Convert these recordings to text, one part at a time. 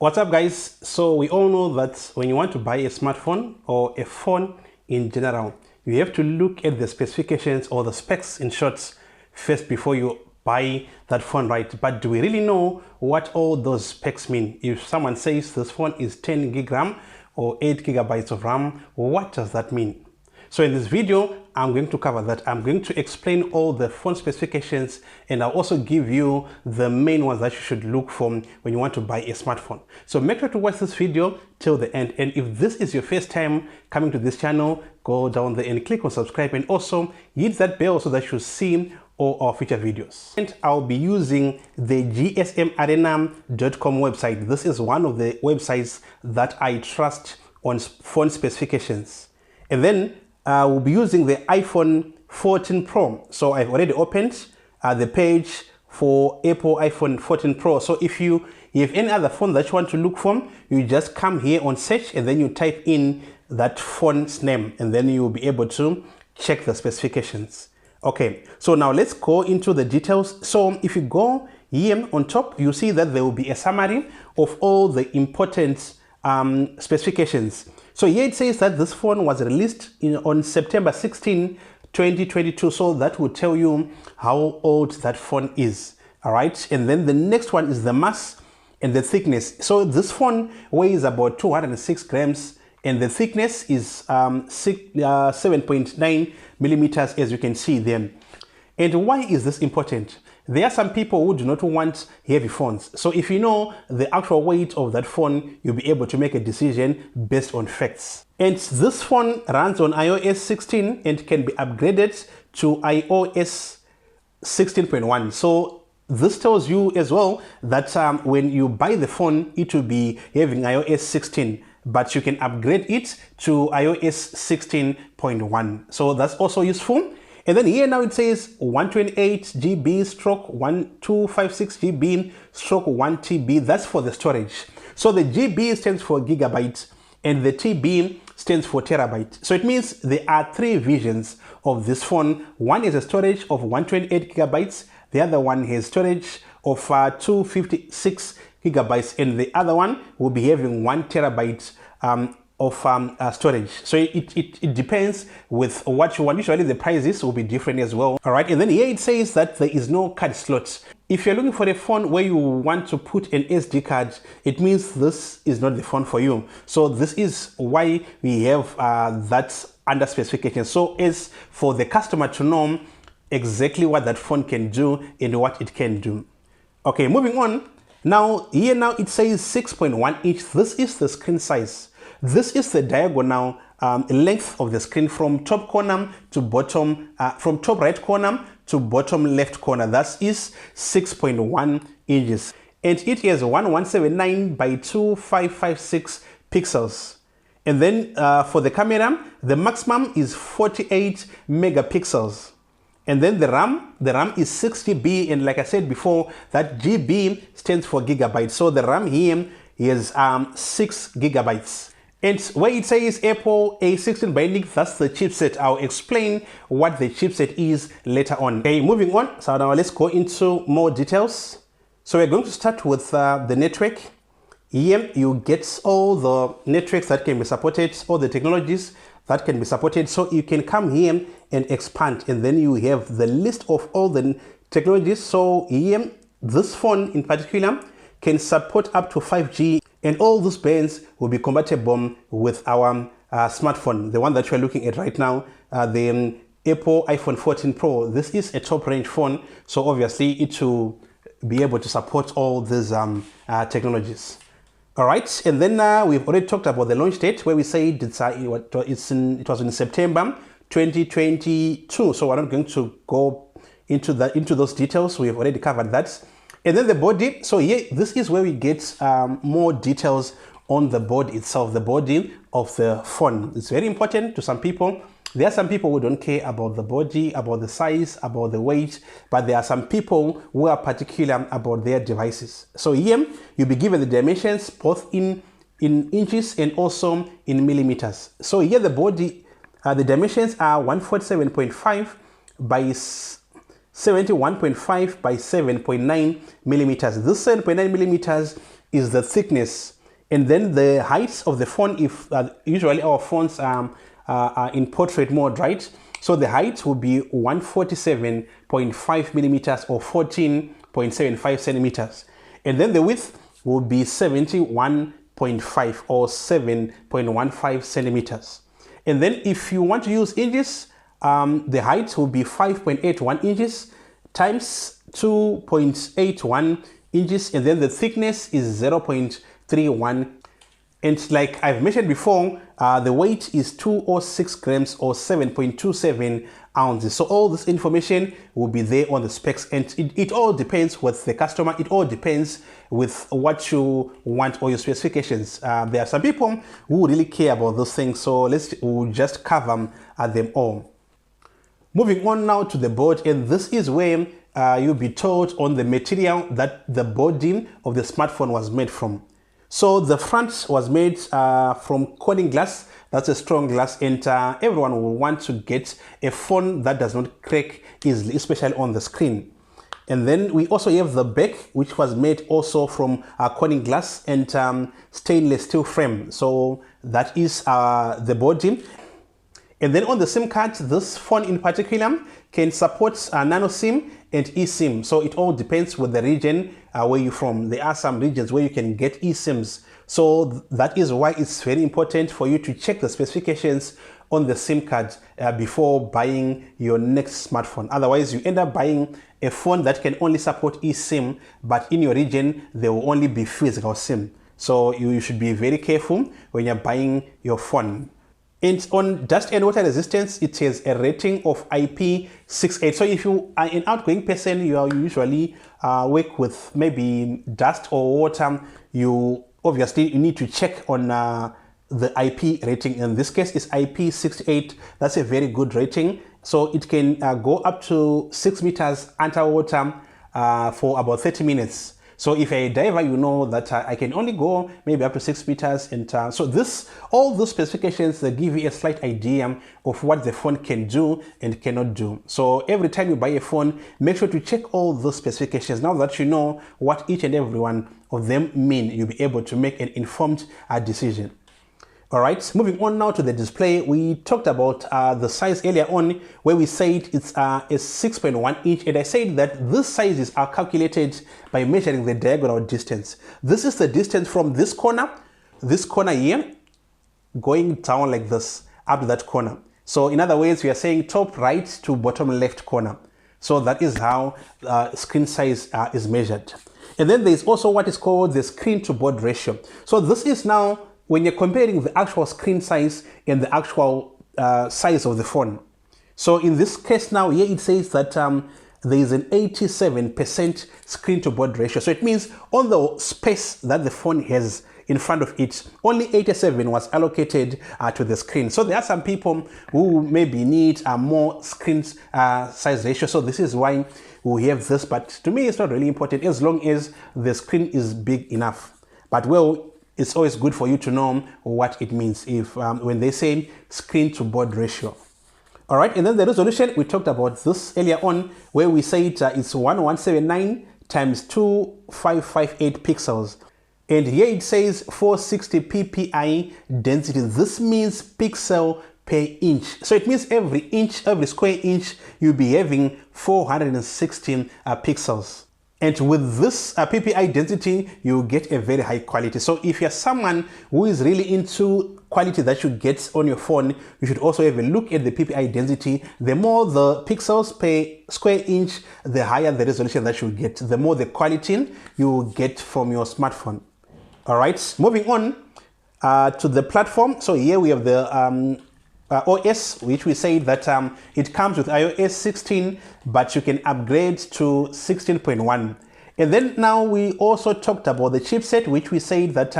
What's up, guys? So we all know that when you want to buy a smartphone or a phone in general, you have to look at the specifications or the specs in short first before you buy that phone, right? But do we really know what all those specs mean? If someone says this phone is 10 gig RAM or 8 gigabytes of RAM, what does that mean? So in this video, I'm going to cover that. I'm going to explain all the phone specifications, and I'll also give you the main ones that you should look for when you want to buy a smartphone. So make sure to watch this video till the end. And if this is your first time coming to this channel, go down there and click on subscribe, and also hit that bell so that you see all our future videos. And I'll be using the gsmarena.com website. This is one of the websites that I trust on phone specifications. And then we'll be using the iPhone 14 Pro. So I've already opened the page for Apple iPhone 14 Pro. So if you have any other phone that you want to look for, you just come here on search and then you type in that phone's name, and then you'll be able to check the specifications. Okay, so now let's go into the details. So if you go here on top, you see that there will be a summary of all the important specifications. So here it says that this phone was released on September 16, 2022. So that will tell you how old that phone is. All right. And then the next one is the mass and the thickness. So this phone weighs about 206 grams and the thickness is 7.9 millimeters, as you can see there. And why is this important? There are some people who do not want heavy phones. So if you know the actual weight of that phone, you'll be able to make a decision based on facts. And this phone runs on iOS 16 and can be upgraded to iOS 16.1. So this tells you as well that when you buy the phone, it will be having iOS 16, but you can upgrade it to iOS 16.1. So that's also useful. And then here now it says 128 GB stroke 1256 GB stroke 1 TB. That's for the storage. So the GB stands for gigabyte and the TB stands for terabyte. So it means there are three versions of this phone. One is a storage of 128 gigabytes. The other one has storage of 256 gigabytes. And the other one will be having 1 terabyte of storage. So it depends with what you want. Usually the prices will be different as well. All right, and then here it says that there is no card slot. If you're looking for a phone where you want to put an SD card, it means this is not the phone for you. So this is why we have that under specification. So as for the customer to know exactly what that phone can do and what it can do. Okay, moving on. Now here now it says 6.1 inch. This is the screen size. This is the diagonal length of the screen from top corner to bottom, from top right corner to bottom left corner. That is 6.1 inches. And it has 1179 by 2556 pixels. And then for the camera, the maximum is 48 megapixels. And then the RAM is 6 GB. And like I said before, that GB stands for gigabytes. So the RAM here is 6 gigabytes. And where it says Apple A16 Bionic, that's the chipset. I'll explain what the chipset is later on. Okay, moving on. So now let's go into more details. So we're going to start with the network. Here you get all the networks that can be supported, all the technologies that can be supported. So you can come here and expand, and then you have the list of all the technologies. So here, this phone in particular can support up to 5G. And all those bands will be compatible with our smartphone, the one that we're looking at right now, the Apple iPhone 14 Pro. This is a top range phone, so obviously it will be able to support all these technologies. All right, and then we've already talked about the launch date, where we said it was in September 2022. So we're not going to go into those details. We have already covered that. And then the body, so here, this is where we get more details on the board itself, the body of the phone. It's very important to some people. There are some people who don't care about the body, about the size, about the weight, but there are some people who are particular about their devices. So here, you'll be given the dimensions both in inches and also in millimeters. So here the body, the dimensions are 147.5 by 71.5 by 7.9 millimeters. This 7.9 millimeters is the thickness. And then the height of the phone, if usually our phones are in portrait mode, right? So the height will be 147.5 millimeters or 14.75 centimeters. And then the width will be 71.5 or 7.15 centimeters. And then if you want to use inches, the height will be 5.81 inches times 2.81 inches, and then the thickness is 0.31. And like I've mentioned before, the weight is 206 grams or 7.27 ounces. So all this information will be there on the specs, and it all depends with the customer. It all depends with what you want or your specifications. There are some people who really care about those things, so we'll just cover them all. Moving on now to the board, and this is where you'll be told on the material that the body of the smartphone was made from. So the front was made from Corning glass. That's a strong glass, and everyone will want to get a phone that does not crack easily, especially on the screen. And then we also have the back, which was made also from Corning glass and stainless steel frame. So that is the body. And then on the SIM card, this phone in particular can support nano SIM and eSIM. So it all depends with the region where you're from. There are some regions where you can get eSIMs. So that is why it's very important for you to check the specifications on the SIM card before buying your next smartphone. Otherwise, you end up buying a phone that can only support eSIM, but in your region, there will only be physical SIM. So you should be very careful when you're buying your phone. And on dust and water resistance, it has a rating of IP68. So if you are an outgoing person, you usually work with maybe dust or water, you need to check on the IP rating. In this case, it's IP68. That's a very good rating. So it can go up to 6 meters underwater for about 30 minutes. So if you're a diver, you know that I can only go maybe up to 6 meters. And so all those specifications, they give you a slight idea of what the phone can do and cannot do. So every time you buy a phone, make sure to check all those specifications. Now that you know what each and every one of them mean, you'll be able to make an informed decision. All right, moving on now to the display. We talked about the size earlier on, where we said it's a 6.1 inch, and I said that these sizes are calculated by measuring the diagonal distance. This is the distance from this corner here, going down like this, up to that corner. So in other words, we are saying top right to bottom left corner. So that is how screen size is measured. And then there's also what is called the screen to board ratio. So this is now when you're comparing the actual screen size and the actual size of the phone. So in this case now, here it says that there is an 87% screen to board ratio. So it means on the space that the phone has in front of it, only 87 was allocated to the screen. So there are some people who maybe need a more screen size ratio. So this is why we have this, but to me, it's not really important as long as the screen is big enough. But well, it's always good for you to know what it means if when they say screen to board ratio. All right, and then the resolution, we talked about this earlier on, where we say it's 1179 times 2558 pixels. And here it says 460 ppi density. This means pixel per inch. So it means every square inch, you'll be having 416 pixels. And with this PPI density, you get a very high quality. So if you're someone who is really into quality that you get on your phone, you should also have a look at the PPI density. The more the pixels per square inch, the higher the resolution that you get, the more the quality you get from your smartphone. All right, moving on to the platform. So here we have the OS, which we say that it comes with iOS 16, but you can upgrade to 16.1. And then now we also talked about the chipset, which we say that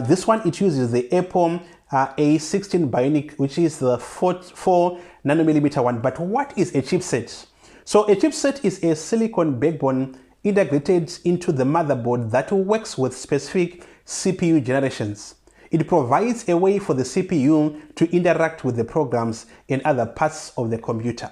this one, it uses the Apple A16 Bionic, which is the 4 nanometer one. But what is a chipset? So a chipset is a silicon backbone integrated into the motherboard that works with specific CPU generations. It provides a way for the CPU to interact with the programs in other parts of the computer.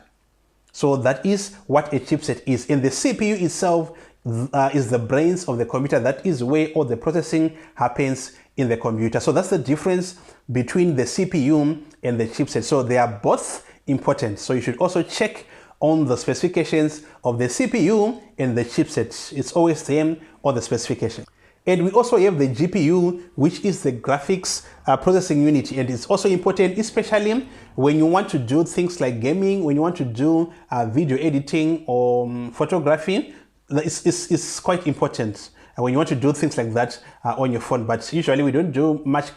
So that is what a chipset is. And the CPU itself is the brains of the computer. That is where all the processing happens in the computer. So that's the difference between the CPU and the chipset. So they are both important. So you should also check on the specifications of the CPU and the chipset. It's always the same on the specification. And we also have the GPU, which is the graphics processing unit. And it's also important, especially when you want to do things like gaming, when you want to do video editing or photography. It's quite important when you want to do things like that on your phone. But usually we don't do much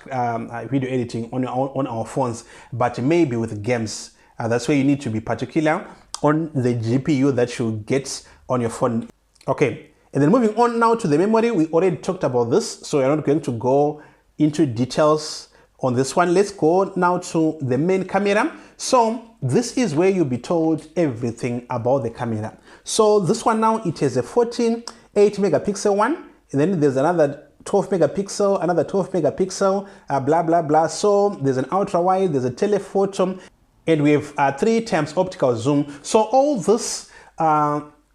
video editing on our phones, but maybe with games. That's where you need to be particular on the GPU that you get on your phone. Okay. And then moving on now to the memory, we already talked about this, so we're not going to go into details on this one. Let's go now to the main camera. So this is where you'll be told everything about the camera. So this one now, it has a 14, 8 megapixel one, and then there's another 12 megapixel, another 12 megapixel, blah, blah, blah. So there's an ultra wide, there's a telephoto, and we have 3 times optical zoom. So all this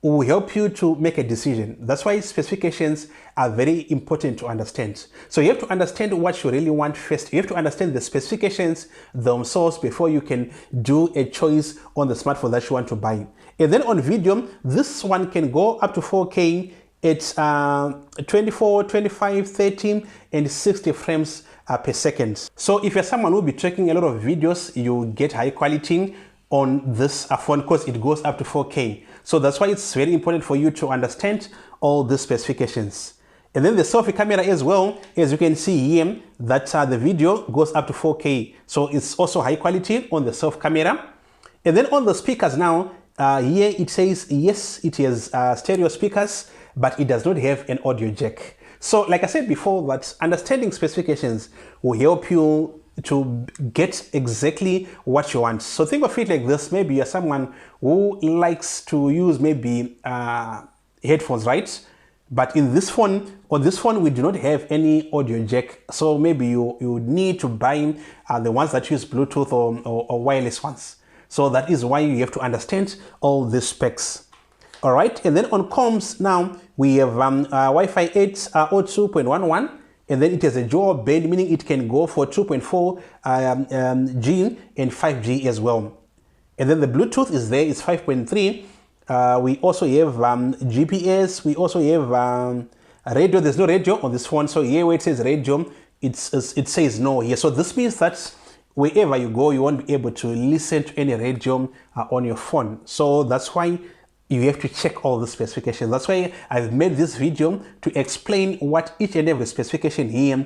will help you to make a decision. That's why specifications are very important to understand. So you have to understand what you really want first. You have to understand the specifications themselves before you can do a choice on the smartphone that you want to buy. And then on video, this one can go up to 4K. It's 24, 25, 30, and 60 frames per second. So if you're someone who will be tracking a lot of videos, you get high quality on this phone because it goes up to 4K. So that's why it's very important for you to understand all the specifications. And then the selfie camera as well, as you can see here, that the video goes up to 4K. So it's also high quality on the selfie camera. And then on the speakers now, here it says, yes, it has stereo speakers, but it does not have an audio jack. So like I said before, that understanding specifications will help you to get exactly what you want. So think of it like this. Maybe you're someone who likes to use maybe headphones, right? But in this phone, on this phone, we do not have any audio jack. So maybe you need to buy the ones that use Bluetooth or wireless ones. So that is why you have to understand all the specs. All right, and then on comms now, we have Wi-Fi 8 O2.11. And then it has a dual band, meaning it can go for 2.4 G and 5G as well. And then the Bluetooth is there, it's 5.3. We also have GPS, we also have radio. There's no radio on this phone, so here where it says radio, it says no here. So this means that wherever you go, you won't be able to listen to any radio on your phone. So that's why you have to check all the specifications. That's why I've made this video to explain what each and every specification here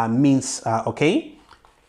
means, okay?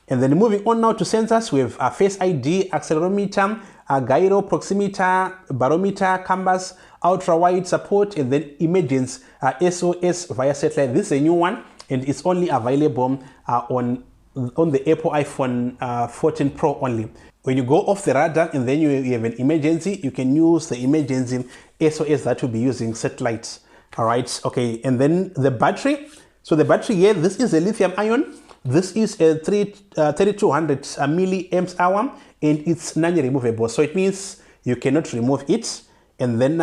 And then moving on now to sensors, we have Face ID, accelerometer, gyro, proximimeter, barometer, canvas, ultra-wide support, and then emergence, SOS via satellite. This is a new one, and it's only available on the Apple iPhone 14 Pro only. When you go off the radar and then you have an emergency, you can use the emergency SOS that will be using satellites. All right, okay, and then the battery. So the battery here, this is a lithium ion. This is a 3200 milliamps hour, and it's non-removable. So it means you cannot remove it. And then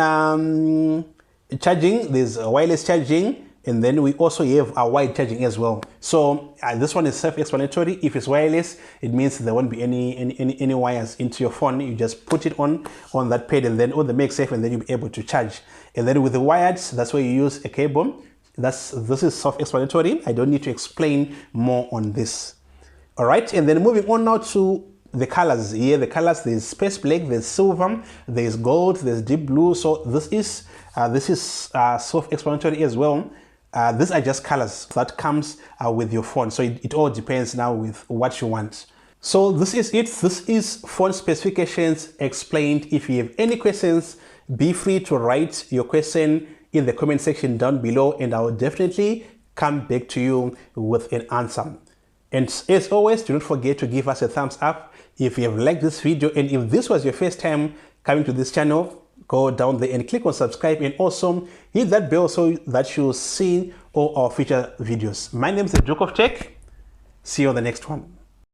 charging, there's wireless charging. And then we also have a wide charging as well. So this one is self-explanatory. If it's wireless, it means there won't be any wires into your phone. You just put it on that pad and then on the MagSafe, and then you'll be able to charge. And then with the wired, that's where you use a cable. This is self-explanatory. I don't need to explain more on this. All right, and then moving on now to the colors. Here, the colors, there's space black, there's silver, there's gold, there's deep blue. So this is self-explanatory as well. These are just colors that comes with your phone. So it all depends now with what you want. So this is it. This is phone specifications explained. If you have any questions, be free to write your question in the comment section down below, and I will definitely come back to you with an answer. And as always, do not forget to give us a thumbs up if you have liked this video, and if this was your first time coming to this channel, go down there and click on subscribe, and also hit that bell so that you'll see all our future videos. My name is the Duke of Tech. See you on the next one.